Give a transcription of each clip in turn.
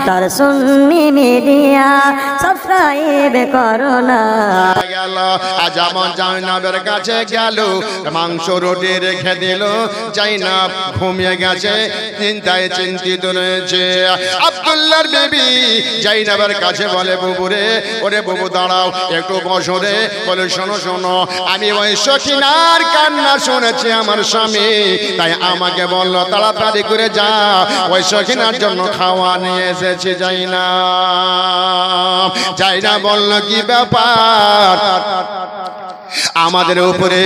তার সুন্নি media subscribe করো না। গেল যেমন জাইনাবের কাছে গেল, মাংস রুটি রেখে দিল, জাইনাব ঘুমিয়ে গেছে, চিন্তায় চিন্তিত রয়েছে। আব্দুল্লাহর বিবি জাইনাবের কাছে বলে, বুবু রে, ওরে বুবু দাঁড়াও একটু বসো রে। বলে, শোনো শোনো, আমি ওই সখিনার কান্না শুনেছি আমার স্বামী, তাই আমাকে বললো তাড়াতাড়ি করে যা, ওই সখিনার জন্য খাওয়া নিয়ে এসেছি। জাইনাব বলল, কি ব্যাপার, আমাদের উপরে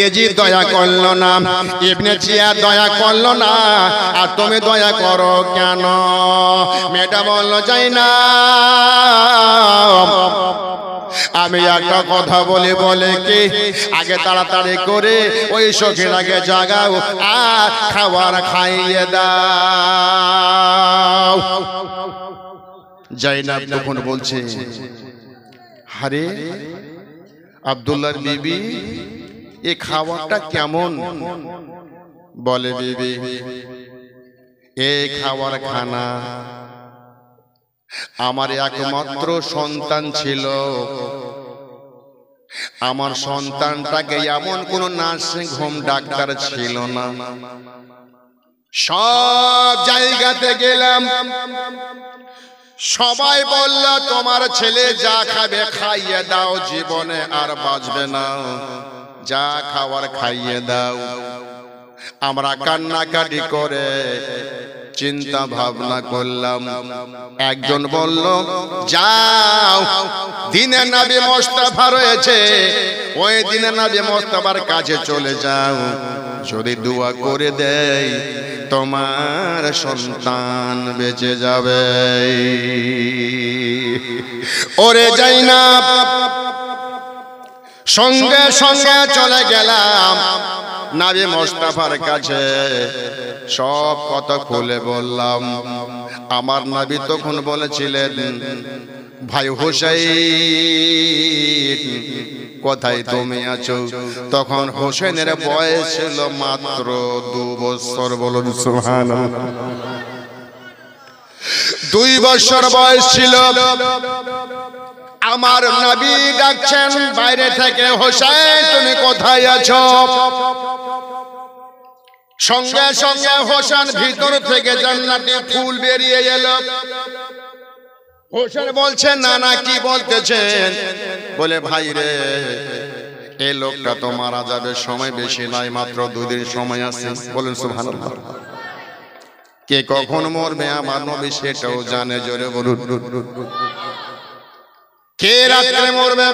এজিদ দয়া করলো না, ইবনে জিয়াদ দয়া করলো না, আর তুমি দয়া করো কেন? মেয়েটা বলল, জাইনাব আমি একটা কথা বলি, বলে কি, আগে তাড়াতাড়ি করে ওই সখীর আগে জাগাও আর খাবার খাইয়ে দাও। জাইনাব তখন বলছে, আরে আব্দুল্লাহর বিবি, এই খাবারটা কেমন? বলে, বিবি এই খাবার খানা আমার একমাত্র সন্তান ছিল, আমার সন্তানটাকে এমন কোন নার্সিং হোম ডাক্তার ছিল না, সব জায়গাতে গেলাম, সবাই বলল তোমার ছেলে যা খাবে খাইয়ে দাও, জীবনে আর বাঁচবে না, যা খাওয়ার খাইয়ে দাও। আমরা কান্নাকাটি করে চিন্তা ভাবনা করলাম, একজন বলল, যাও দিনে নবী মুস্তাফা রয়েছে, ওই দিনে নবী মুস্তাফার কাছে চলে যাও, যদি দোয়া করে দেয় তোমার সন্তান বেঁচে যাবে। ওরে জাইনাব সঙ্গে সঙ্গে চলে গেলাম নবী মুস্তাফার কাছে, সব কথা খুলে বললাম। আমার নবী তখন বলেছিলেন, ভাই হোসেন কোথায় তুমি আছো? তখন হোসেনের বয়স ছিল মাত্র 2 বছর। বলুন সুবহানাল্লাহ। 2 বছর বয়স ছিল। আমার নবী ডাকছেন বাইরে থেকে, হোসেন তুমি কোথায় আছো? সঙ্গে সঙ্গে হোসেন ভিতর থেকে জান্নাতি ফুল বেরিয়ে এলো। হোসেন বলছে, না না, কি বলতেছেন? বলে, ভাই রে, এই লোকটা তো মারা যাবে, সময় বেশি নাই, মাত্র 2 দিন সময় আছে। বলেন সুবহানাল্লাহ। কে কখন মরবে আমার নবী সেটাও জানে। জোরে বলুন। কে রাত্রে মরবে,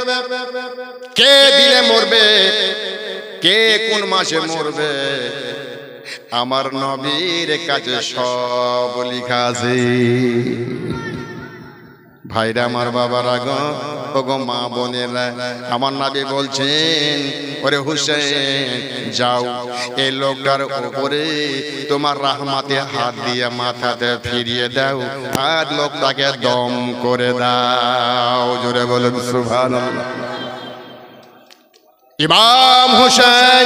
কে দিনে মরবে, কে কোন মাসে মরবে, আমার নবীর কাছে সব লেখা আছে। ভাইরা আমার, বাবারা গো, ওগো মা বোনেরা, আমার নবী বলছেন, ওরে হোসেন যাও, এই লোকটার উপরে তোমার রহমতে হাত দিয়ে মাথাতে ফিরিয়ে দাও, আর লোকটাকে দম করে দাও। জোরে বলুন সুবহানাল্লাহ। ইমাম হোসেন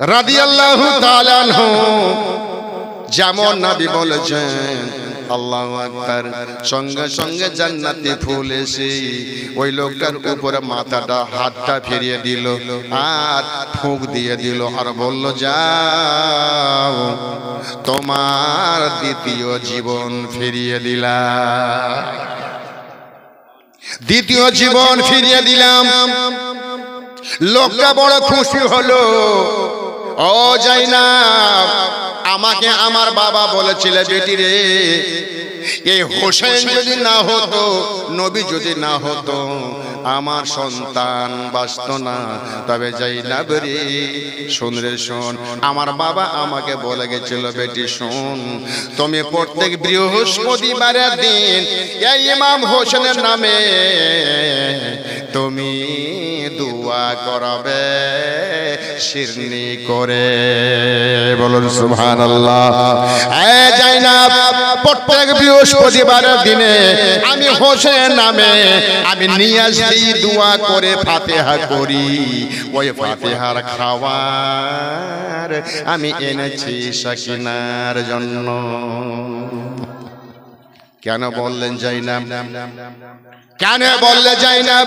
রাদিয়াল্লাহু তাআলা আনহু যেমন নবী বলেছেন, আল্লাহু আকবার, সঙ্গে সঙ্গে জান্নাতি ফুল এসে ওই লোকটার উপরে মাথাটা হাতটা ফিরিয়ে দিল আর ফুঁক দিয়ে দিল, আর বলল, যাও তোমার দ্বিতীয় জীবন ফিরিয়ে দিলাম, দ্বিতীয় জীবন ফিরিয়ে দিলাম। লোকটা বড় খুশি হলো। ও জাইনাব, আমাকে আমার বাবা বলেছিল, বেটি রে, এই হোসেন যদি না হতো, নবী যদি না হতো, আমার সন্তান বাঁচত না। তবে জাইনাব রে, শোন রে শোন, আমার বাবা আমাকে বলে গেছিল, বেটি শোন, তুমি প্রত্যেক বৃহস্পতিবারের দিন এই ইমাম হোসেনের নামে তুমি দোয়া করাবে শিরনি করে। বলুন সুবহানাল্লাহ। জাইনাব, প্রত্যেক বৃহস্পতিবারের দিনে আমি হোসেন নামে আমি নিয়াজ দিই, দোয়া করে ফাতিহা করি। ওই ফাতিহার খাবার আমি এনেছি সাকিনার জন্য। কেন বললেন জাইনাব? কেন বললে জাইনাব?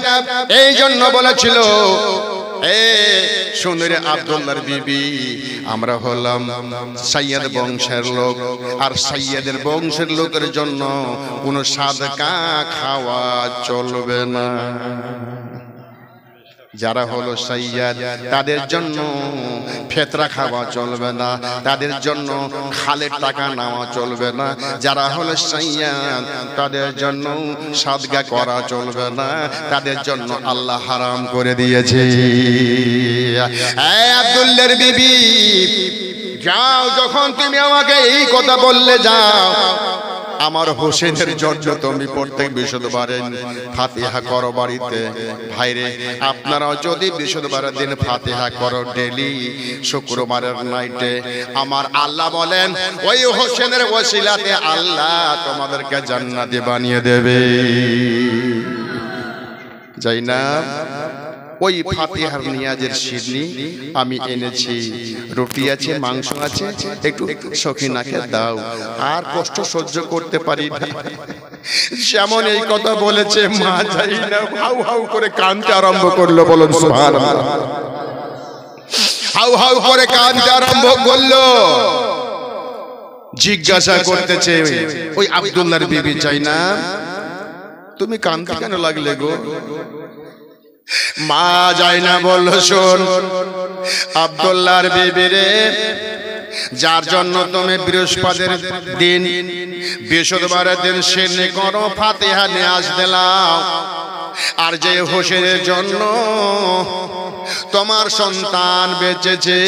এই জন্য বলেছিল, এ সুন্দরী আব্দুল্লাহর বিবি, আমরা হলাম সাইয়্যদ বংশের লোক, আর সাইয়্যদের বংশের লোকের জন্য কোনো সাদকা খাওয়া চলবে না। যারা হলো সাইয়্যদ তাদের জন্য ফেতরা খাওয়া চলবে না, তাদের জন্য খালের টাকা নেওয়া চলবে না। যারা হলো সাইয়্যদ তাদের জন্য সাদকা করা চলবে না, তাদের জন্য আল্লাহ হারাম করে দিয়েছে। এই আব্দুল্লাহর বিবি, যাও, যখন তুমি আমাকে এই কথা বললে, যাও আমার হোসেনের জন্য তুমি প্রত্যেক বৃহস্পতিবারে ফাতিহা করো বাড়িতে। ভাইরে, আপনারাও যদি বৃহস্পতিবারের দিন ফাতিহা করো ডেলি, শুক্রবারের নাইটে, আমার আল্লাহ বলেন ওই হোসেনের ওসিলাতে আল্লাহ তোমাদেরকে জান্নাতি বানিয়ে দেবে। জাইনাব, ওই ফাতিহার নিয়াজের সিরনি আমি এনেছি, রুটি আছে, মাংস আছে, একটু সখিনাকে দাও, আর কষ্ট সহ্য করতে পারি না। যেমন এই কথা বলেছে, মা জাইনাব হাউ হাউ করে কাঁদতে আরম্ভ করলো। বলুন সুবহানাল্লাহ। হাউ হাউ করে কাঁদতে আরম্ভ করলো। জিজ্ঞাসা করতেছে ওই আব্দুল্লাহর বিবি, জাইনাব তুমি কাঁদতে কেন লাগলে গো? মা জাইনাব বলল, শোন আব্দুল্লাহর বিবি রে, যার জন্য তুমি বৃহস্পতিবারের দিন সিরনি করো, ফাতিহা নিয়াজ দিলাম, আর যে হোসেনের জন্য তোমার সন্তান বেঁচেছে,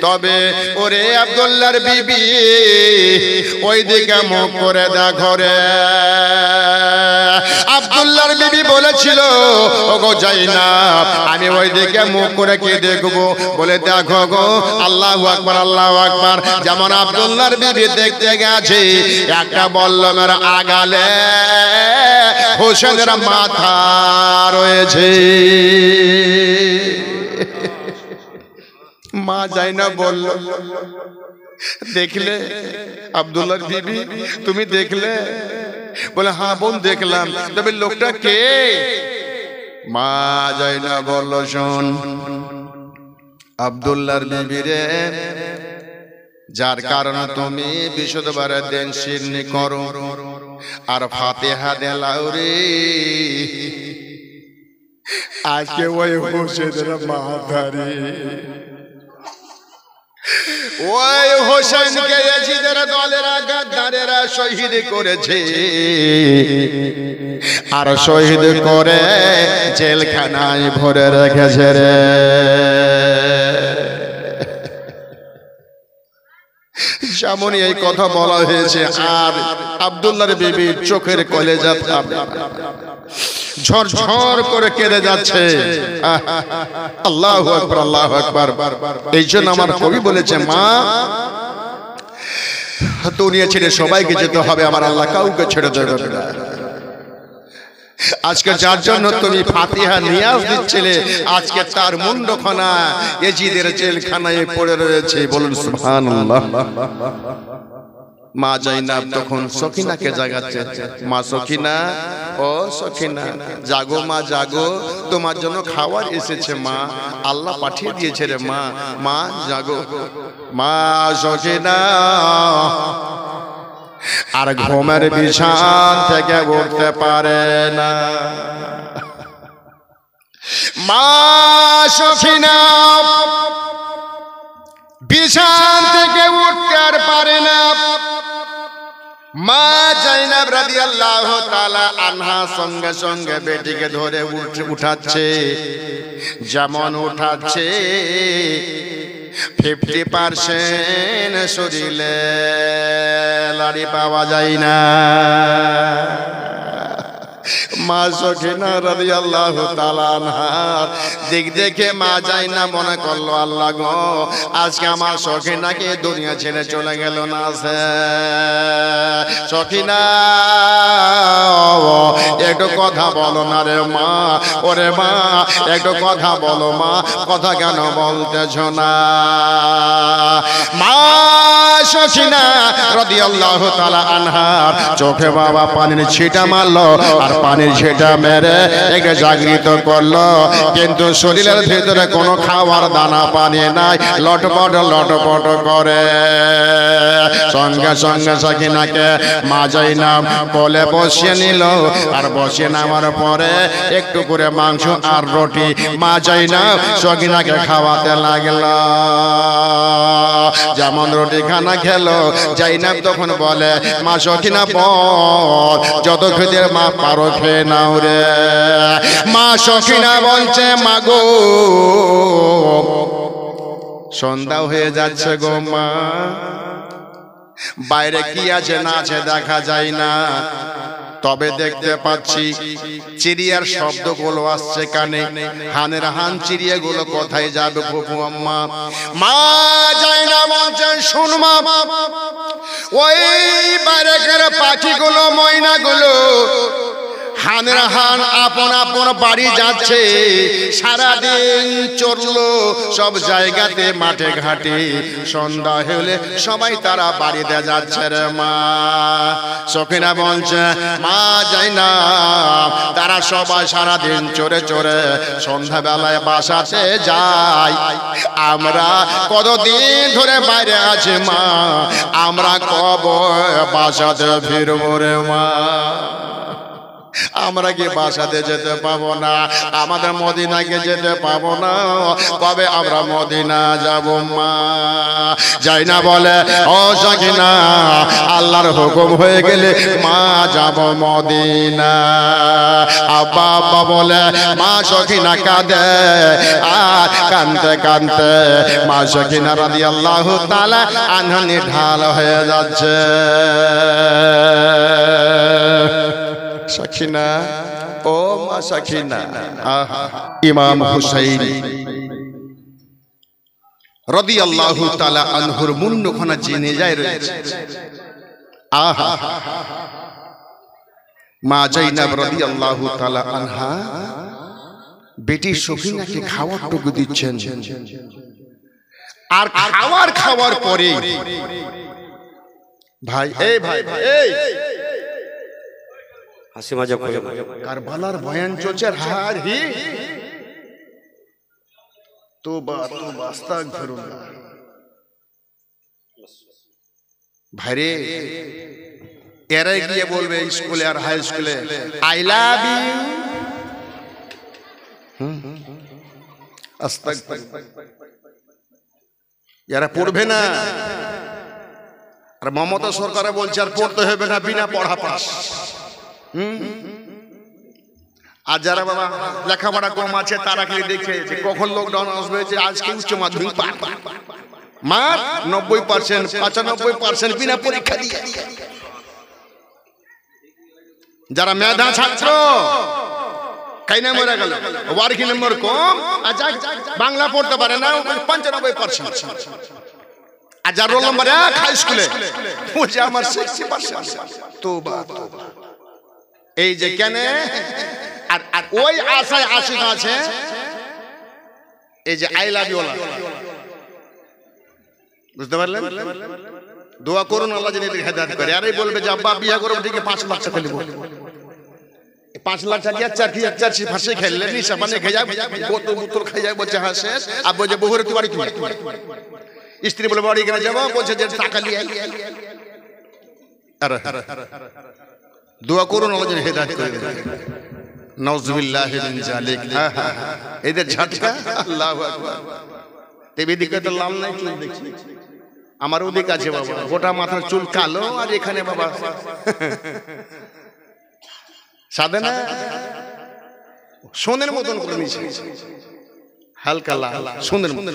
তবে ওরে আব্দুল্লাহর বিবি ওই দিকে মুখ করে দেখো রে। আব্দুল্লাহর বিবি বলেছিল, ওগো জাইনাব, আমি ওই দিকে মুখ করে কি দেখবো? বলে দেখো গো, আল্লাহু আকবার, আল্লাহু আকবার। যেমন আব্দুল্লাহর বিবি দেখতে গেছে, একটা বল্লমের আগালে হোসেনের মাথা রয়েছে। মা জাইনাব বলল, দেখলে আব্দুল্লাহর বিবি, তুমি দেখলে? বলে হ্যাঁ বোন দেখলাম। তবে লোকটা কে? মা জাইনাব বলল, শোন আব্দুল্লাহর বিবি রে, যার কারণে তুমি বৃহস্পতিবারের দিন সিরনি করো আর ফাতিহা দেলাও রে, আজকে ওই হোসেনের মাথা রে, ওই হোসেনকে ইয়াজিদের দলেরা গাদ্দারেরা শহীদ করেছে, আর শহীদ করে জেলখানায় ভরে রেখেছে রে। যেমন এই কথা বলা হয়েছে, আর আব্দুল্লাহর বিবির চোখের কলেজা ঝরঝর করে কেঁদে যাচ্ছে। আল্লাহু আকবার, আল্লাহু আকবার। এই জন্য আমার কবি বলেছে, মা দুনিয়া ছেড়ে সবাইকে যেতে হবে, আমার আল্লাহ কাউকে ছেড়ে দেবে না। আজকে যার জন্য তুমি ফাতিহা নিয়াজ দিচ্ছিলে, আজকে তার মুন্ডখানা ইয়াজিদের জেলখানায় পড়ে রয়েছে। বলুন সুবহানাল্লাহ। মা জাইনাব তখন সখিনাকে জাগাচ্ছে, মা সখিনা, ও সখিনা জাগো, মা জাগো, তোমার জন্য খাবার এসেছে মা, আল্লাহ পাঠিয়ে দিয়েছে রে মা, মা জাগো। মা সখিনা আর ঘুমের বিছান থেকে উঠতে পারে না। মা সখিনা বিছান থেকে উঠতে আর পারে না। মা জাইনাব রাদিয়াল্লাহু তাআলা আনহা সঙ্গে সঙ্গে বেটিকে ধরে উঠাচ্ছে। যেমন উঠাচ্ছে 50% শরীরে লাড়ি পাওয়া যায় না। মা সখিনা রাদিয়াল্লাহু তাআলা আনহার দিক দেখে মা জাইনাব মনে করলো, আল্লাহ গো, আজকে আমার সখিনাকে দুনিয়া ছেড়ে চলে গেল না। সখিনা একটু কথা বলো না রে মা, ওরে মা একটু কথা বলো মা, কথা কেন বলতেছ না? মা সখিনা রাদিয়াল্লাহু তাআলা আনহার চোখে বাবা পানির ছিটা মারলো, আর পানির ছিটা মেরে একে জাগৃত করলো, কিন্তু শরীরের ভিতরে কোনো খাবার দানা পানি নাই, লটপট লটপট করে। সঙ্গে সঙ্গে সখিনাকে মা যাইনাব কোলে বসিয়ে নিল, আর বসিয়ে নামার পরে একটু করে মাংস আর রুটি মা যাইনাব সখিনাকে খাওয়াতে লাগলো। যেমন রুটি খানা খেলো, যাইনাব তখন বলে মা সখিনা বল যত খেতে মা পারো খেয়ে নাও রে। মা সখিনা বলছে মা গো সন্ধ্যা হয়ে যাচ্ছে গো মা, বাইরে কি আছে না আছে দেখা যায় না, তবে দেখতে পাচ্ছি চিড়িয়ার শব্দগুলো আসছে কানে, হানের হান চিড়িয়াগুলো কোথায় যাবে ফুফু আম্মা? মা যায় না বলছে শুন মা, ওই বাইরের পাখিগুলো ময়নাগুলো হানের হান আপন আপন বাড়ি যাচ্ছে, সারাদিন চড়লো সব জায়গাতে মাঠে ঘাটে, সন্ধ্যা হলে সবাই তারা বাড়িতে যাচ্ছে রে মা। সখিনা বলছে মা যাই না, তারা সবাই সারাদিন চড়ে চড়ে সন্ধ্যাবেলায় বাসাতে যায়, আমরা কতদিন ধরে বাইরে আছি মা, আমরা কবে বাসাতে ফিরবো রে মা? আমরা কি বাসাতে যেতে পাবো না? আমাদের মদিনাকে যেতে পাবো না? কবে আমরা মদিনা যাব মা? যাই না বলে ও সখিনা আল্লাহর হুকুম হয়ে গেলে মা যাব মদিনা। আব্বা আব্বা বলে মা সখিনা কাঁদে, আর কাঁদতে কাঁদতে মা সখিনা রাদিয়াল্লাহু তাআলা আনহা নিঢাল হয়ে যাচ্ছে। সখিনা ও মা সখিনা। ইমাম হুসাইন রাদিয়াল্লাহু তাআলা আনহুর মুন্নখানা জেনে যায় রয়েছে। আহা মা যায়েনাব রাদিয়াল্লাহু তাআলা আনহা বেটি সখিনাকে খাওয়ার টুকু দিচ্ছেন, আর খাওয়ার পরে ভাই এই ভাই এই হাসি মজা করে কারবালার বয়ান চলছে, হার হি তোবা তোবা আস্তাগফিরুল্লাহ। ভাইরে এরা গিয়ে বলবে স্কুলে আর হাই স্কুলে আই লাভ ইউ, আস্তাগফিরুল্লাহ, এরা পড়বে না। আর মমতা সরকার বলছে আর পড়তে হবে না, বিনা পড়া পাস। আর যারা বাবা লেখাপড়া কম আছে তারা কি দেখে যে কখন লকডাউন আসবে, যে আজকে উচ্চ মাধ্যমিক মার 90%, 95% বিনা পরীক্ষা দিয়ে। যারা মেধা ছাত্র কাইনা মরে গেল, ওয়ার্কিং নম্বর কম, বাংলা পড়তে পারে না 95%, আর যার রোল নম্বর 1 হাই স্কুলে বলছে আমার 60%। তোবা তোবা। এই যে কেন, আর ওই আশায় আশিক আছে এই যে আই লাভ ইউ, বুঝতে পারলেন? দোয়া করুন আল্লাহ যেন এদের হেদায়েত করে। আরে বলবে যে আব্বা বিয়ে করব ঠিক 5 লাখ টাকা নেব, 5 লাখ টাকা চারটি ফাঁসে খেললে নিশা মানে খেয়ে যাবে, বোতল খাই যাবে, বলছে হ্যাঁ শেষ। আর বলছে বহুরে তুই বাড়ি কি, স্ত্রী বলে বাড়ি কেন যাবো, বলছে যে টাকা নিয়ে দোয়া করুন আল্লাহ যেন হেদায়েত করে দেন। নাউযুবিল্লাহি মিন যালিক। এদের ঝাটকা আল্লাহু আকবার। তেবেদিকে তো লাল নাই চুল দেখছি, আমার ওদিকে আছে বাবা গোটা মাথার চুল কালো, আর এখানে বাবা সাদা না সোনের মতন করে নিয়েছে, হালকা লাল সোনের মতন।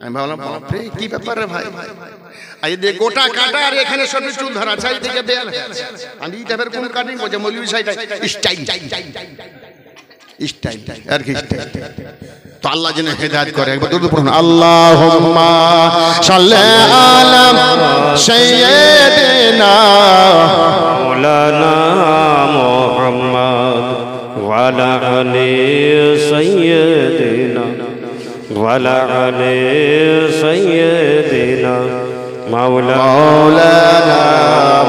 আমি ভাবলাম বাপরে কি ব্যাপার রে ভাই, এই যে গোটা কাটা আর এখানে সব চুল ধরা, চারিদিকে দেয়াল। আমি এই টাইপের কোন কাটিং বলছে মৌলভী সাহেব স্টাইল স্টাইল আর কি স্টাইল। তো আল্লাহ যেন হেদায়েত করে। একবার দরুদ পড়ুন, আল্লাহুম্মা সাল্লি আলা সাইয়্যিদিনা وعلى آل سيدنا مولانا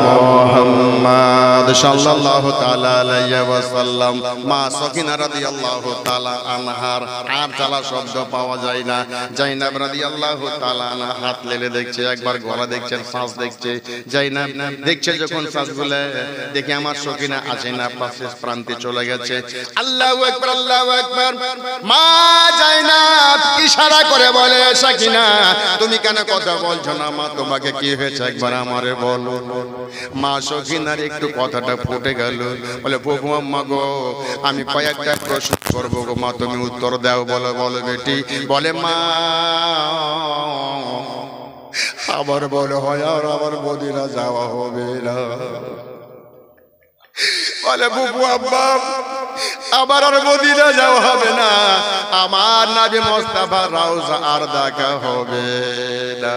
মুহাম্মদ সাল্লাল্লাহু তাআলা আলাইহি ওয়াসাল্লাম। মা সকিনা রাদিয়াল্লাহু তাআলা আনহার আর চালা শব্দ পাওয়া যায় না। জাইনাব রাদিয়াল্লাহু তাআলা আনহা হাত লেলে দেখছে, একবার গলা দেখছে, শ্বাস দেখছে। জাইনাব দেখছে যখন শ্বাসগুলো দেখে আমার সকিনা আছে না পাশে প্রান্তে চলে গেছে। আল্লাহু আকবার, আল্লাহু আকবার। মা জাইনাব ইশারা করে বলে, সকিনা তুমি কেন কথা বলছো না? মা তোমাকে কি হয়েছে একবার আমারে বলো। মা সকিনার একটু কথাটা ফুটে গেল, বলে প্রভু আম্মা গো, আমি কয়েকটা প্রশ্ন করবো গো মা, তুমি উত্তর দাও। বলো বলো বেটি। বলে মা আবার বলে হয় আর আমার মদিনা যাওয়া হবে না। বলে বুবু আব্বা আবার আর মদিনা যাওয়া হবে না, আমার নবী মুস্তাফা রওজা আর দেখা হবে না।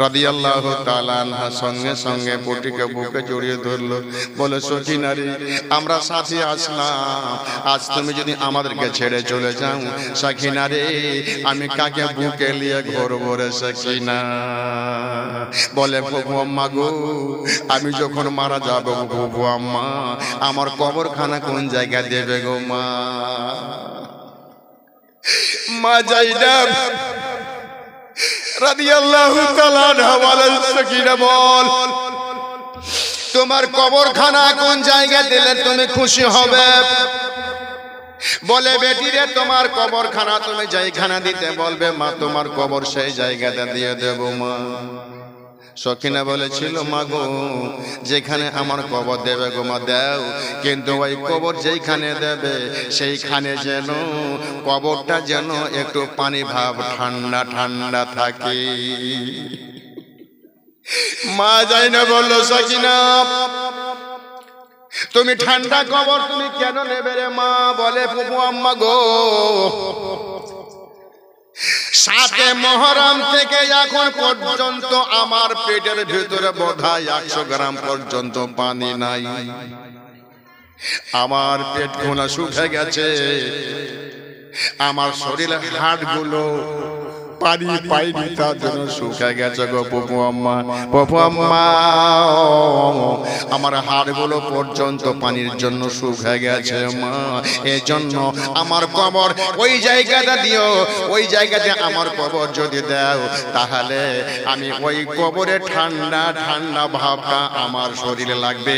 রাদিয়াল্লাহু তাআলা আনহা সঙ্গে সঙ্গে বটিকে বুকে জড়িয়ে ধরলো, বলে সখিনা রে আমরা সাথে আসলাম, আজ তুমি যদি আমাদেরকে ছেড়ে চলে যাও সখিনা রে আমি কাকে বুকে নিয়ে ঘুরবো রে সখিনা। বলে প্রভু আম্মা গো, আমি যখন মারা যাব প্রভু আম্মা আমার কবরখানা কোন জায়গা দেবে গো মা? মা জাইনাব রাদিয়াল্লাহু তাআলা আনহা বলেন, সকিনা বল তোমার কবরখানা কোন জায়গা দিলে তুমি খুশি হবে? বলে বেটি রে তোমার কবরখানা তুমি যেখানে দিতে বলবে মা তোমার কবর সেই জায়গাটা দিয়ে দেব মা। সকিনা বলেছিল মা গো যেখানে আমার কবর দেবে গো মা দাও, কিন্তু ওই কবর যেখানে দেবে সেইখানে যেন কবরটা যেন একটু পানি ভাব ঠান্ডা ঠান্ডা থাকে। মা যাই না বললো সকিনা তুমি ঠান্ডা কবর তুমি কেন নেবে রে মা? বলে প্রভু আম্মা গো 7 মুহররম থেকে এখন পর্যন্ত আমার পেটের ভিতরে বোধহয় 100 গ্রাম পর্যন্ত পানি নাই, আমার পেট কোনা শুকিয়ে গেছে, আমার শরীরের হাড়গুলো পানি পাইনি তার জন্য শুকিয়ে গেছে গো প্রভু আম্মা। প্রভু আম্মা আমার হাড়গুলো পর্যন্ত পানির জন্য শুকিয়ে গেছে মা, এই জন্য আমার কবর ওই জায়গাটা দিও, ওই জায়গাতে আমার কবর যদি দাও তাহলে আমি ওই কবরে ঠান্ডা ঠান্ডা ভাবটা আমার শরীরে লাগবে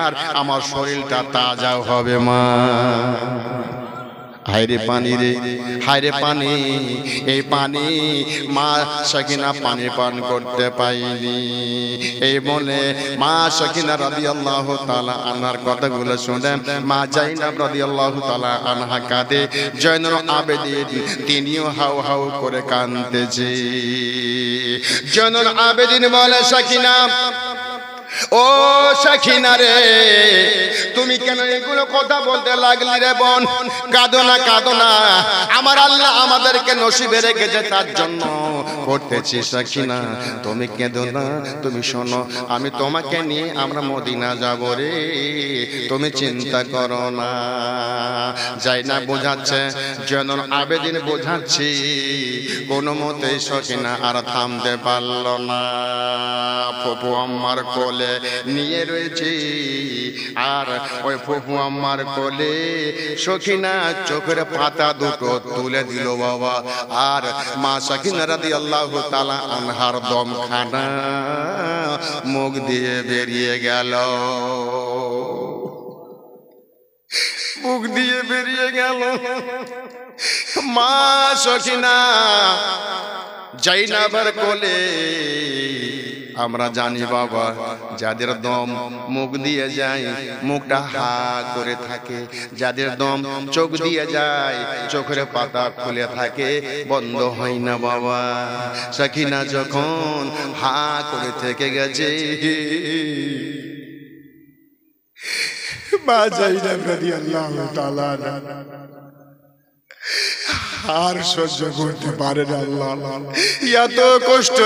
আর আমার শরীরটা তাজা হবে মা। হায়রে পানি রে হায়রে পানি, এই পানি মা সকিনা পানি পান করতে পাইনি। এই বলে মা সকিনা রাদিয়াল্লাহু তাআলা আনহার কথাগুলো শুনে মা জাইনাব রাদিয়াল্লাহু তাআলা আনহা কাঁদে, জয়নুল আবেদিন তিনিও হাউ হাউ করে কাঁদতেছে। জয়নুল আবেদিন বলে সকিনা ও সখিনা রে তুমি কেন এগুলো কথা বলতে লাগলি রে বোন? কাঁদো না কাঁদো না, আমার আল্লাহ আমাদেরকে নসিবে রেখেছে তার জন্য করতেছি। সখিনা তুমি কেঁদো না, তুমি শোনো আমি তোমাকে নিয়ে আমরা মদিনা যাব রে, তুমি চিন্তা করো না। যাই না বোঝাচ্ছে, জয়নুল আবেদিন বোঝাচ্ছি, কোনো মতেই সখিনা আর থামতে পারল না। ফুফু আম্মার কোলে নিয়ে রয়েছে আর ওই ফুফু আম্মার কোলে সখিনা চোখের পাতা দুটো তুলে দিল বাবা, আর মা সখিনা রাদিয়াল্লাহু তাআলা আনহার দমখানা মুখ দিয়ে বেরিয়ে গেল, মুখ দিয়ে বেরিয়ে গেল। মা সখিনা জাইনাবের কোলে আমরা জানি বাবা যাদের দম মুখ দিয়ে যায় মুখটা হা করে থাকে, যাদের দম চোখ দিয়ে যায় চোখের পাতা খুলে থাকে, বন্ধ হয় না বাবা। সখিনা যখন হা করে থেকে গেছে মা জাইনাব রাদিয়াল্লাহু তাআলা আর সহ্য করতে পারে না আল্লাহ। এত কষ্ট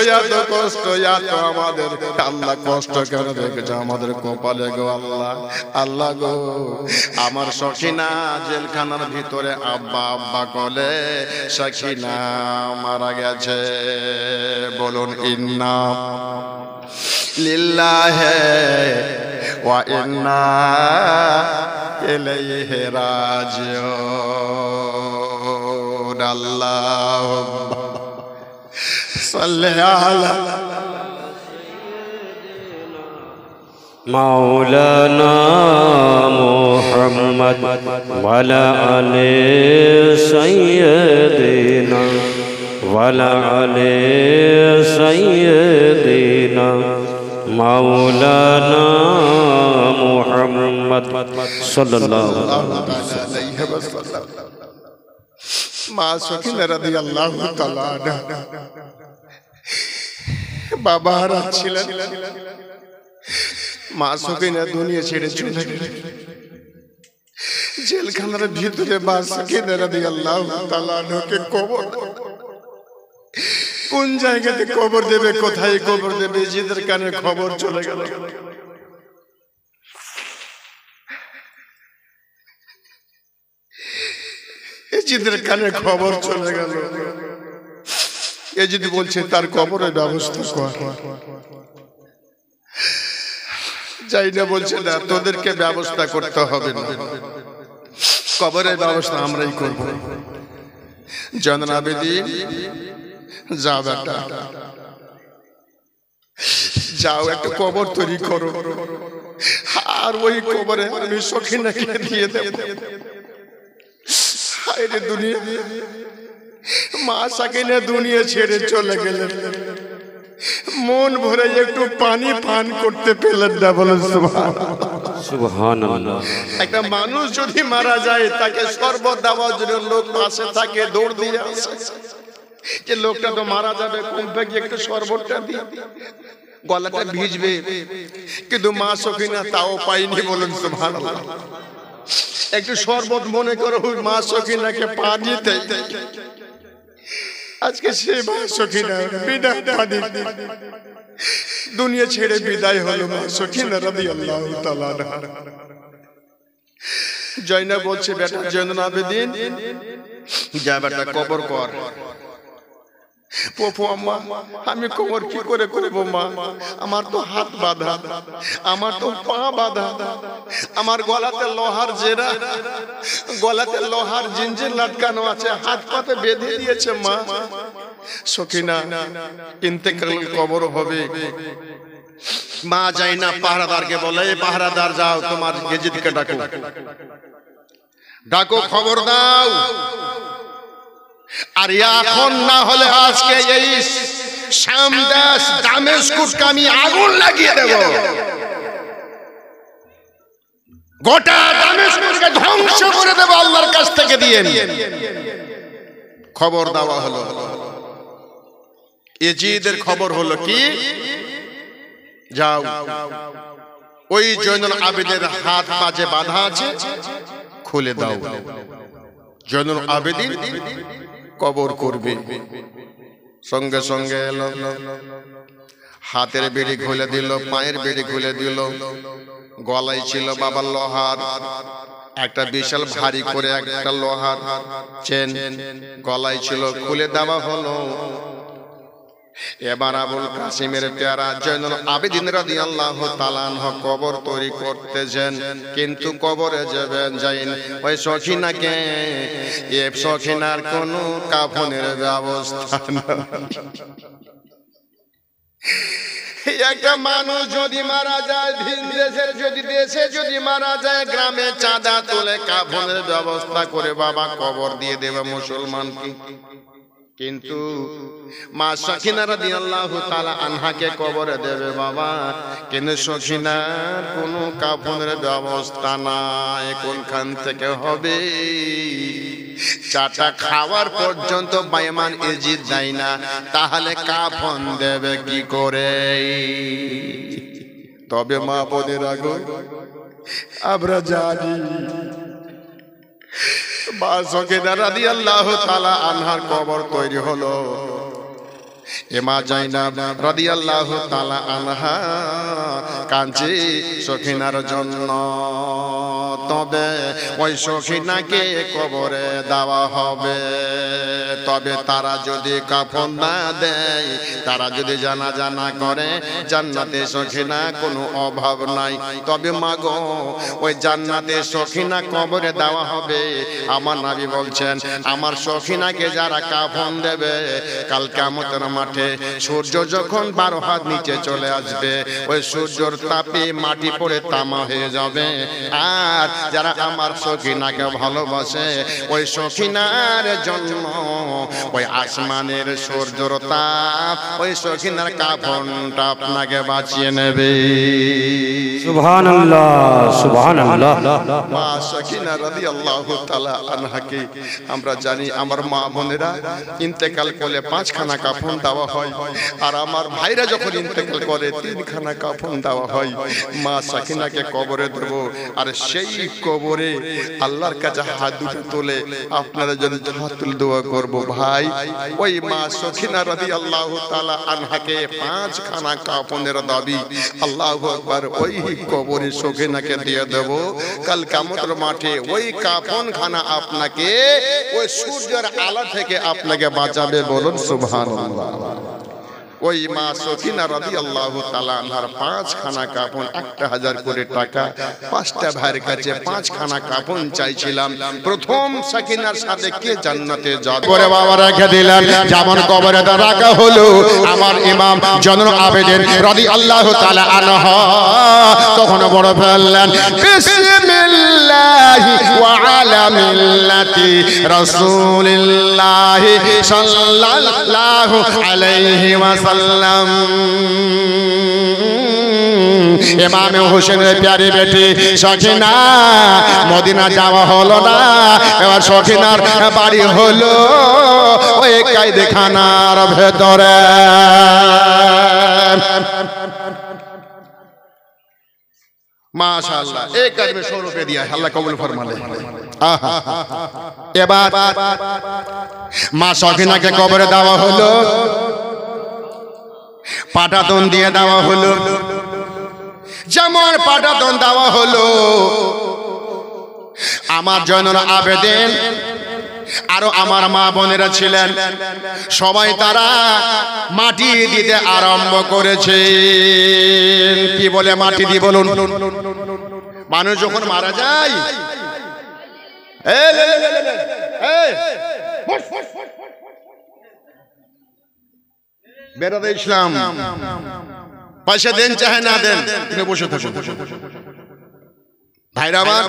আমাদের আল্লাহ, কষ্ট কেন রেখেছে আমাদের কপালে গো আল্লাহ। আল্লাহ গো, আমার সখিনা জেলখানার ভিতরে আব্বা আব্বা বলে সখিনা মারা গেছে। বলুন ইন্না লিল্লাহি ওয়া ইন্না ইলাইহি রাজিউন। আল্লাহুম্মা সাল্লি আলা মাওলানা মুহাম্মদ ওয়ালা আলি সাইয়্যিদিনা ওয়ালা আলি সাইয়্যিদিনা মাওলানা মুহাম্মদ সাল্লাল্লাহু আলাইহি ওয়াসাল্লাম। মা সখিনা রাদিয়াল্লাহু তাআলা বাবা হারা ছিলেন। মা সখিনা দুনিয়া ছেড়ে চলে গেলেন। জেলখানার ভিতরে মা সখিনা রাদিয়াল্লাহু তাআলা কে কবর, কোন জায়গাতে কবর দেবে, কোথায় কবর দেবে, জিদের কানে খবর চলে গেল। জিদের কানে খবর চলে গেল। এ যদি বলছে তার কবরের ব্যবস্থা কর, যাই না বলছে না তোদেরকে ব্যবস্থা করতে হবে না, কবরের ব্যবস্থা আমরাই করব। জয়নুল আবেদিন যাও বেটা, যাও একটা কবর তৈরি করো, আর ওই কবরে আমি সখিনাকে দিয়ে দেব। হায়রে দুনিয়া, মা সখিনা দুনিয়া ছেড়ে চলে গেলেন। মন ভরে একটু পানি পান করতে পেলেন না। বলেন সুবহানাল্লাহ। একটা মানুষ যদি মারা যায় তাকে শরবত দেওয়ার জন্য লোক পাশে থাকে, দৌড় দিয়ে আসে যে লোকটা তো মারা যাবে, কমপক্ষে একটু শরবতটা দিয়ে, গলাটা ভিজবে। কিন্তু মা সখিনা তাও পাইনি। বলেন সুবহানাল্লাহ। একটু শরবত মনে করো, মা সখিনাকে পানি দেয়। আজকে সে মা সখিনা বিনা পানি দুনিয়া ছেড়ে বিদায় হলো। মা সখিনা রাদিয়াল্লাহু তাআলা। জয়না বলছে বেটা জয়নুল আবেদিন যা বেটা কবর কর। পপু আম্মা আমি কবর কি করে করব মা? আমার তো হাত বাঁধা, আমার তো পা বাঁধা, আমার গলাতে লোহার জেরা, গলাতে লোহার জিঞ্জির লটকানো আছে, হাত পাতে বেঁধে দিয়েছে মা। সখিনা ইন্তেকাল কবর হবে। মা যায় না, পাহারাদারকে বলে এই পাহারাদার যাও তোমার গেজিদকে ডাকো, ডাকো খবর দাও। আর এখন না হলে আজকে এই শামদাস দামেস্কুসকে আমি আগুন লাগিয়ে দেব, গোটা দামেস্কুসকে ধ্বংস করে দেব আল্লাহর কাছ থেকে দিয়ে। খবর দেওয়া হলো। ইয়াজিদের খবর হলো কি, যাও ওই জয়নুল আবেদিনের হাত পাজে বাঁধা আছে, খুলে দাও। জয়নুল আবেদিন কবর করবে। সঙ্গে সঙ্গে এলো, হাতের বেড়ি খুলে দিল, পায়ের বেড়ি খুলে দিল। গলায় ছিল বাবার লোহার একটা বিশাল ভারী করে একটা লোহার চেন গলায় ছিল, খুলে দেওয়া হলো। এবার আবুল কাসিমের পেয়ারা জয়নুল আবেদিন রাদিয়াল্লাহু তাআলা আনহু কবর তৈরি করতেছেন। কিন্তু কবরে যাবেন যাইন ওই সখিনাকে, এই সখিনার কোনো কাফনের ব্যবস্থা নেই। একটা মানুষ যদি মারা যায়, ভিন দেশের দেশে যদি মারা যায়, গ্রামে চাঁদা তুলে কাফনের ব্যবস্থা করে বাবা কবর দিয়ে দেবে মুসলমানকে। কিন্তু মা সখিনা রাদিয়াল্লাহু তাআলা আনহাকে কবরে দেবে বাবা, কিন্তু সখিনার কোনো কাফনের ব্যবস্থা নাই। কোনখান থেকে হবে? চাটা খাওয়ার পর্যন্ত বেঈমান ইয়াজিদ দেয় না, তাহলে কাফন দেবে কি করে? তবে মা বোনেরা গো, আমরা জানি মা সখিনা রাদিয়াল্লাহু তাআলা আনহার কবর তৈরি হলো। মা জাইনাব রাদিয়াল্লাহু তাআলা আনহা কাঁদছে সখিনার জন্য। তবে ওই সখিনাকে কবরে দেওয়া হবে, তবে তারা যদি কাফন না দেয়, তারা যদি জানাজা না করে, জান্নাতে সখিনা কোনো অভাব নাই। তবে মাগো ওই জান্নাতে সখিনা কবরে দেওয়া হবে। আমার নবী বলছেন, আমার সখিনাকে যারা কাফন দেবে, কাল কিয়ামতের মাঠে সূর্য যখন 12 হাত নিচে চলে আসবে, ওই সূর্যের তাপে মাটি পড়ে তামা হয়ে যাবে। আর যারা আমার সখিনাকে ভালোবাসে, ওই সখিনার জন্য ওই আসমানের সূর্যের তাপ ওই সখিনার কাফনটা আপনাকে বাঁচিয়ে নেবে। সুবহানাল্লাহ, সুবহানাল্লাহ। মা সখিনা রাদিয়াল্লাহু তাআলা আনহাকে আমরা জানি, আমার মা বোনেরা ইন্তেকাল করলে 5 খানা কাফন দেওয়া হয়, আর আমার ভাইরা যখন ইন্তেকাল করে 3 খানা কাফন দেওয়া হয়। মা সখিনাকে কবরে দেব, আর সেই কবরে আল্লাহর কাছে হাত দুটো তুলে আপনারা যদি হাত তুলে দোয়া করব, ভাই ওই মা সখিনা রাদিয়াল্লাহু তাআলা আনহাকে 5 খানা কাফনের দাবি, আল্লাহু আকবার, ওই কবরে সখিনাকে দিয়ে দেব। কাল কিয়ামতের মাঠে ওই কাফন খানা আপনাকে ওই সূর্যের আলো থেকে আপনাকে বাঁচাবে। বলুন সুবহানাল্লাহ। ওই মা সখিনা রাদিয়াল্লাহু তাআলা আনহার 5 খানা কাফন, 1000 করে টাকা, 5টা ভাইয়ের কাছে 5 খানা কাফন চাইছিলাম। প্রথম সখিনার সাথে কে জান্নাতে যাবে? করে বাবা রেখে দিলেন, যেমন কবরে রাখা হলো আমার ইমাম জয়নুল আবেদিন রাদিয়াল্লাহু তাআলা আনহু, তখন বড় ফেললেন, বিসমিল্লাহি ওয়া আলা মিল্লাতি রাসূলিল্লাহি সাল্লাল্লাহু আলাইহি ওয়াসাল্লাম। ইমাম হোসেনের প্যারি বেটি সখিনা মদিনা যাওয়া হলো না, এবার সখিনার বাড়ি হলো ওই কায়দেখানার ভেতরে। মাশাআল্লাহ, এই কাজ में 100 रुपए दिया है, अल्लाह कबूल फरमा ले। এবার মা সখিনাকে কবরে দেওয়া হলো, পাটাতন দিয়ে দেওয়া হলো। যেমন পাটাতন দেওয়া হলো, আমার জয়নুল আবেদিন আরো আমার মা বোনেরা ছিলেন, সবাই তারা মাটি দিতে আরম্ভ করেছে। কি বলে মাটি দিয়ে? বলুন। মানুষ যখন মারা যায়, বেরাদে ইসলাম পয়সা দেন চাহে না দেন, তিনি বসে থাকুন। ভাইরা আমার,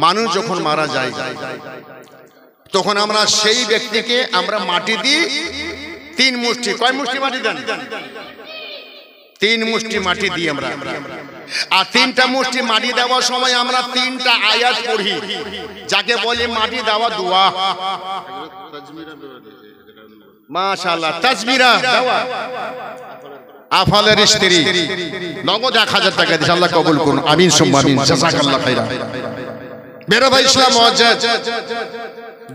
মানুষ যখন মারা যায় তখন আমরা সেই ব্যক্তিকে আমরা মাটি দিই 3 মুষ্টি। কয় মুষ্টি মাটি দেন? 3 মুষ্টি মাটি দিই আমরা। আর 3টা মুষ্টি মাটি দেওয়ার সময় আমরা 3টা আয়াত পড়ি, যাকে বলে মাটি দেওয়া দোয়া। মাশাআল্লাহ, তাজমিরা দেওয়া। আফালের স্ত্রী নগদ 1000 টাকা দিয়েছে, আল্লাহ কবুল করুন, আমিন সুম্মা আমিন, জাযাকাল্লাহ খাইরা। বেরাদা ইসলাম মুআজ্জাজ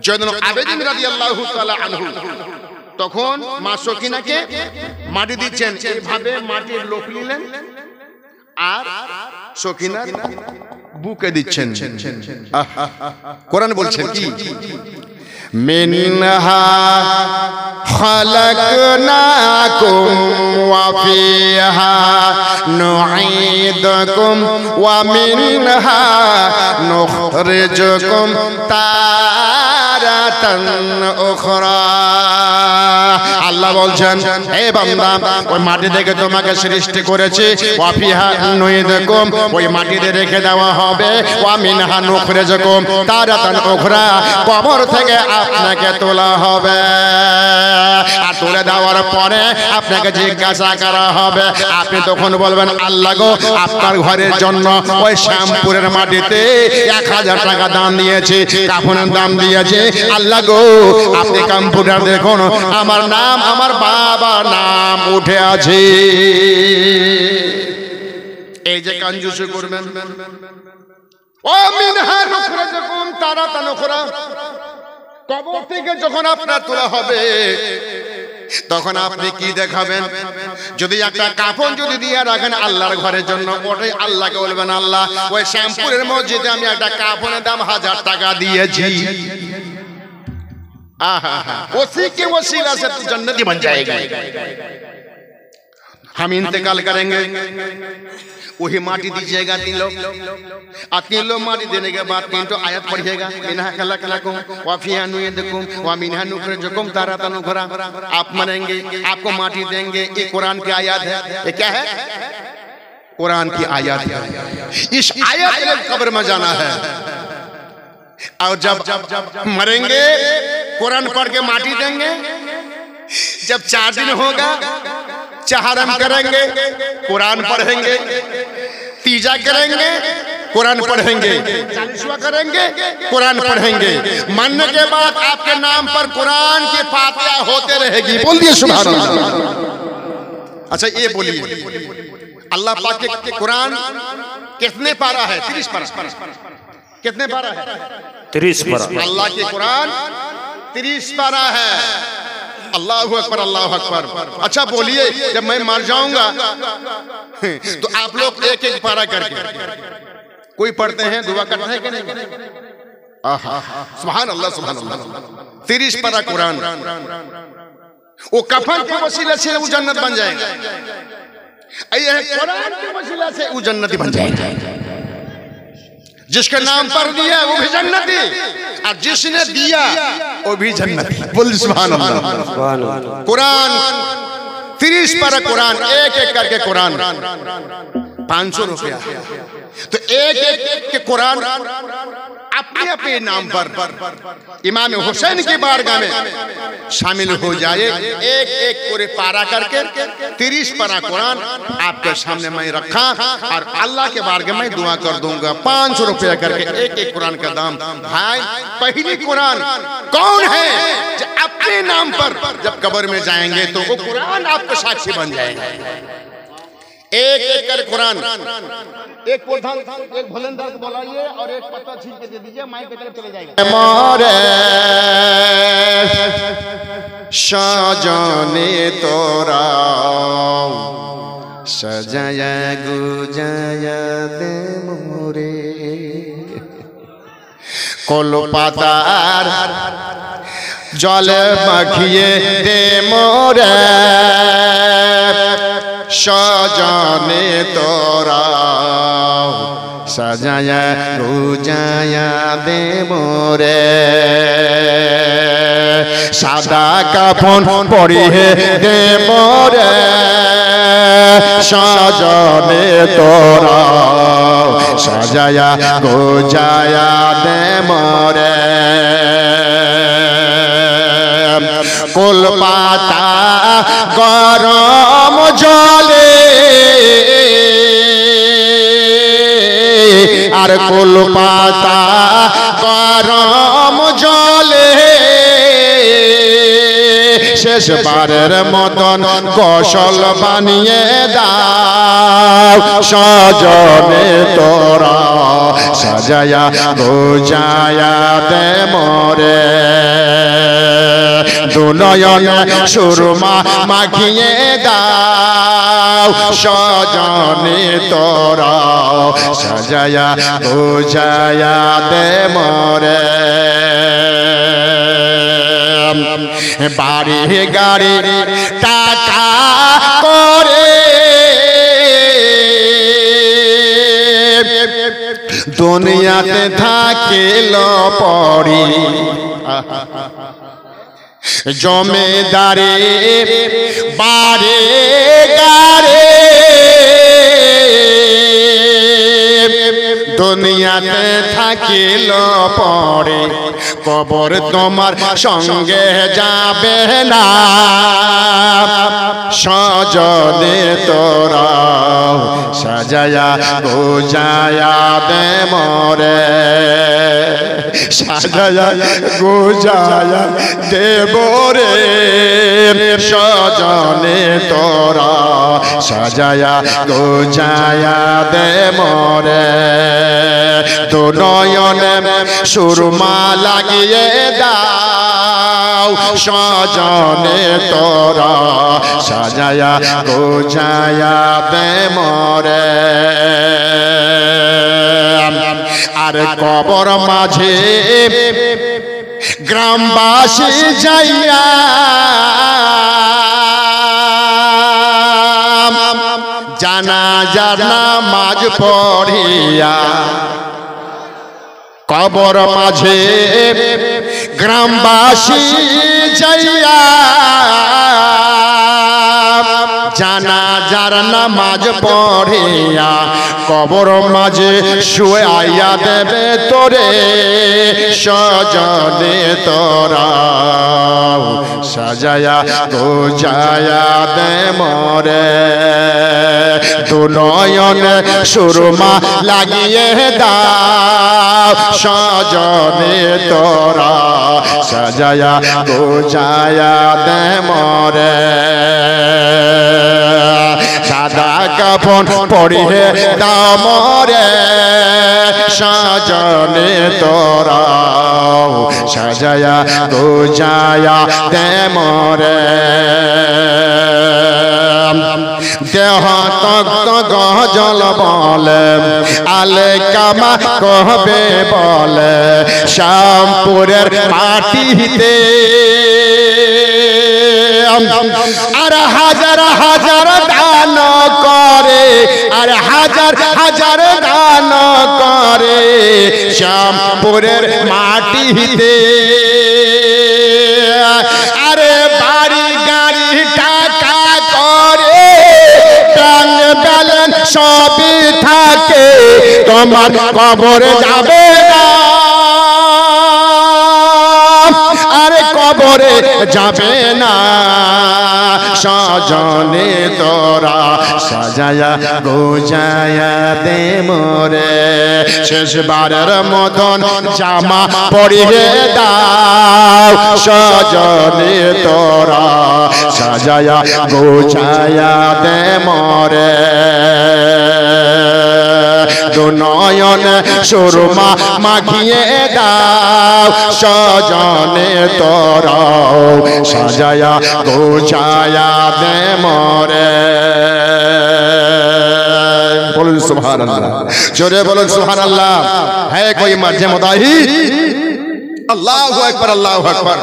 জয়নুল আবেদিন রাদিয়াল্লাহু তাআলা আনহু তখন মা সখিনাকে মাটি দিচ্ছেন, এইভাবে মাটির লোক নিলেন আর সখিনার বুকে দিচ্ছেন। কোরআন বলছে কি? মিনহা খালাকনাকুম ওয়া ফিহা নুঈদুকুম ওয়া মিনহা নুখরিজুকুম তারাতান উখরা। আল্লাহ বলছেন, হে বান্দা, ওই মাটি থেকে তোমাকে সৃষ্টি করেছি, ওয়া ফিহা নুঈদুকুম, ওই মাটিতে রেখে দেওয়া হবে, ওয়া মিনহা নুখরিজুকুম তারাতান উখরা, কবর থেকে আপনাকে তোলা হবে। আর তুলে দেওয়ার পরে আপনাকে জিজ্ঞাসা করা হবে, আপনি তখন বলবেন, আল্লাহ গো, আপনার ঘরের জন্য ওই শ্যামপুরের মাটিতে 1000 টাকা দাম দিয়েছি, কাফনের দাম দিয়েছি। আল্লাহ গো, আপনি কম্পিউটার দেখুন, আমার নাম, আমার বাবার নাম উঠে আছে। এই যে কাঞ্জুসি করবেন, ও মিনহা নুখরাজুকুম তারাতান উখরা, কবর থেকে যখন আপনার তোলা হবে তখন আপনি কি দেখাবেন? যদি একটা কাফন যদি দিয়ে রাখেন আল্লাহর ঘরের জন্য, ওটাই আল্লাহকে বলবেন আল্লাহ ওই শ্যামপুরের মসজিদে আমি একটা কাফনের দাম 1000 টাকা দিয়েছি, उसी के वसीला से तू जन्नती बन जाएगी। हम इंतकाल करेंगे, वही माटी दीजिएगा 3 लोग, और 3 लोग माटी देने के बाद 3 तो आयत पढ़िएगा, मिनहा खलकनाकुम व फीहा नुईदुकुम व मिनहा नुखरिजुकुम तारतन उखरा। आप मरेंगे, आपको माटी देंगे, ये कुरान की आयत है। ये क्या है? कुरान की आयत है। इस आयत के कब्र में जाना है, और जब मरेंगे कुरान पढ़ के माटी देंगे। जब 4 दिन होगा चहारम करेंगे, कुरान पढ़ेंगे, तीजा करेंगे, कुरान पढ़ेंगे, 40वां करेंगे, कुरान पढ़ेंगे। मरने के बाद आपके नाम पर कुरान की फातिहा होते रहेगी। बोलिए सुभान अल्लाह। अच्छा ये बोलिए, अल्लाह पाक के कुरान कितने पारा है? 30 पारा। कितने पारा है? 30 पारा। अल्लाह के कुरान 30 पारा है। अल्लाहु अकबर, अल्लाहु अकबर। अच्छा बोलिए, जब मैं मर जाऊंगा तो आप लोग एक एक पारा करके कोई पढ़ते हैं, दुआ करते हैं कि नहीं? सुभान अल्लाह, सुभान अल्लाह। 30 पारा कुरान, वो कफन के वसीले से वो जन्नत बन जाएगा। कुरान के वसीले से वो जन्नती बन जाएगा। जिसके नाम पर दिया वो भी जन्नती, और जिसने दिया वो भी जन्नती। बोल सुभान अल्लाह। कुरान 30 पारा कुरान, एक एक करके कुरान 500 रुपया। तो एक एक के कुरान अपने अपने नाम पर इमाम हुसैन की बारगाह में शामिल हो जाए। एक एक पूरे पारा करके 30 पारा कुरान आपके सामने मैं रखा, और अल्लाह के बारगाह में दुआ कर दूंगा 500 रुपया करके एक एक कुरान का दाम। भाई पहली कुरान कौन है जो अपने नाम पर जब कब्र में जाएंगे तो वो कुरान आपका साक्षी बन जाएगा। एक एक कर कुरान, एक प्रधान एक भलंदाज बुलाइए और एक पत्ता छीन के दे दीजिए, माइक की तरफ चले जाएगा। मोरे सजने तोरा सजाया गुजाया दे मोरे, कोलो पातार जल माखिए दे मोरे, सजाने तोरा सजाया गुजाया दे मोरे, सादा काफन पड़िए दे मोरे, सजाने तोरा सजाया गुजाया दे मोरे, कुल पाता गरम जले আর কুল পাতা গরম জলে, শেষবারের মতন গোসল বানিয়ে দাও, সজনে তোরা সাজায়া গোজায়া দে মোরে, দুনয়নে সুরমা মাখিয়ে দাও, সজনে তোরা সাজায়া গোজায়া দে মোরে, বাড়ি গাড়ি টাকা করে দুনিয়াতে থাকিল পড়ি, জমিদারে বারে গারে দুনিয়াতে থাকিল পরে, কবর তোমার সঙ্গে যাবে না, সজনে তোরা সাজায়া গোজায়া দে মোরে, সাজায়া গোজায়া দে মোরে, সজনে তোরা সাজায়া গোজায়া দে মোরে দু নয়নে সুরমা লাগিয়ে দাও সজনে তোরা সাজায়া গোজায়া দে মোরে আর কবর মাঝে গ্রামবাসী যাইয়া জানাজার নামাজ পড়িয়া কবর মাঝে গ্রামবাসী যাইয়া জানাজার নামাজ পড়িয়া কবর মাঝে শুয়াইয়া দেবে তোরে সজনে তোরা সাজায়া গোজায়া দে মোরে দু নয়নে সুরমা লাগিয়ে দাও সজনে তোরা সাজায়া গোজায়া দে মোরে সাদা কাফন পরিয়ে দাও মোরে সজনে তোরা সাজায়া গোজায়া দে মোরে দেহ তক্ত গজল বলে আলে কামা কহবে বলে শ্যামপুরের মাটিতে আর হাজার হাজার দান করে আর হাজার হাজার দান করে শ্যামপুরের মাটিতে আরে বাড়ি গাড়ি টাকা করে ব্যাংক ব্যালেন্স সবই থাকে তোমার কবরে যাবে না আরে কবরে যাবে না সজনে তোরা সাজায়া গোজায়া দে মোরে শেষবারের মতন জামা পরিয়ে দাও সজনে তোরা সাজায়া গোজায়া দে মোরে দু নয়নে সুরমা মাখিয়ে দাও সজনে তোরা সাজায়া গোজায়া দে মোরে বলুন সুবহানাল্লাহ জোরে বলুন সুবহানাল্লাহ है कोई मर्ज़ मुदाही अल्लाहु अकबर अल्लाहु अकबर